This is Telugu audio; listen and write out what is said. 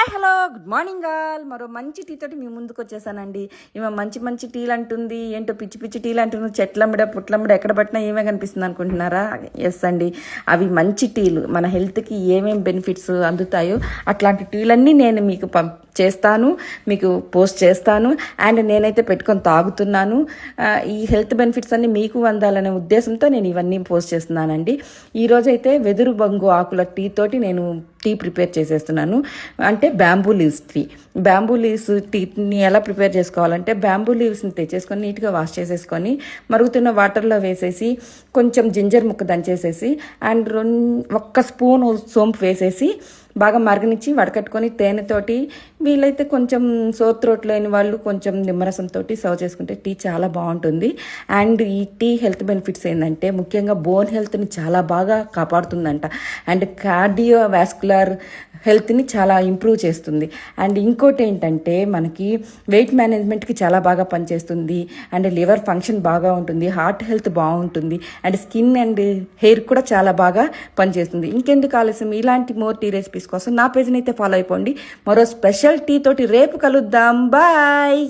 Hi hello good morning all. మరో మంచి టీ తోటి మీ ముందుకు వచ్చేసానండి. ఈమె మంచి మంచి టీలు అంటుంది, ఏంటో పిచ్చి పిచ్చి టీలు అంటుంది, చెట్లమ్మడ పుట్లమ్మడ ఎక్కడ పట్టినా ఏమే కనిపిస్తుంది అనుకుంటున్నారా? ఎస్ అండి, అవి మంచి టీలు. మన హెల్త్కి ఏమేమి బెనిఫిట్స్ అందుతాయో అట్లాంటి టీలన్నీ నేను మీకు చేస్తాను, మీకు పోస్ట్ చేస్తాను. అండ్ నేనైతే పెట్టుకొని తాగుతున్నాను. ఈ హెల్త్ బెనిఫిట్స్ అన్నీ మీకు అందాలనే ఉద్దేశంతో నేను ఇవన్నీ పోస్ట్ చేస్తున్నానండి. ఈరోజైతే వెదురు బంగు ఆకుల టీ తోటి నేను టీ ప్రిపేర్ చేసేస్తున్నాను. అంటే bamboo leaves tea. Bamboo leaves టీని ఎలా ప్రిపేర్ చేసుకోవాలంటే, బ్యాంబూ లీవ్స్ని తెచ్చేసుకొని నీట్గా వాష్ చేసేసుకొని మరుగుతున్న వాటర్లో వేసేసి కొంచెం జింజర్ ముక్క దంచేసేసి అండ్ ఒక్క స్పూన్ సోంపు వేసేసి బాగా మరగనిచ్చి వడకట్టుకొని తేనెతోటి, వీలైతే కొంచెం సోర్ త్రోట్ లేని వాళ్ళు కొంచెం నిమ్మరసంతో సర్వ్ చేసుకుంటే టీ చాలా బాగుంటుంది. అండ్ ఈ టీ హెల్త్ బెనిఫిట్స్ ఏంటంటే ముఖ్యంగా బోన్ హెల్త్ని చాలా బాగా కాపాడుతుందంట. అండ్ కార్డియో వాస్కులర్ హెల్త్ని చాలా ఇంప్రూవ్ చేస్తుంది. అండ్ ఇంకోటి ఏంటంటే మనకి వెయిట్ మేనేజ్మెంట్కి చాలా బాగా పనిచేస్తుంది. అండ్ లివర్ ఫంక్షన్ బాగా ఉంటుంది, హార్ట్ హెల్త్ బాగుంటుంది, అండ్ స్కిన్ అండ్ హెయిర్ కూడా చాలా బాగా పనిచేస్తుంది. ఇంకెందుకు ఆలస్యం, ఇలాంటి మోర్ టీ రెసిపీస్ కోసం నా పేజ్ని అయితే ఫాలో అయిపోండి. మరో స్పెషల్ టీ తోటి రేపు కలుద్దాం. బాయ్.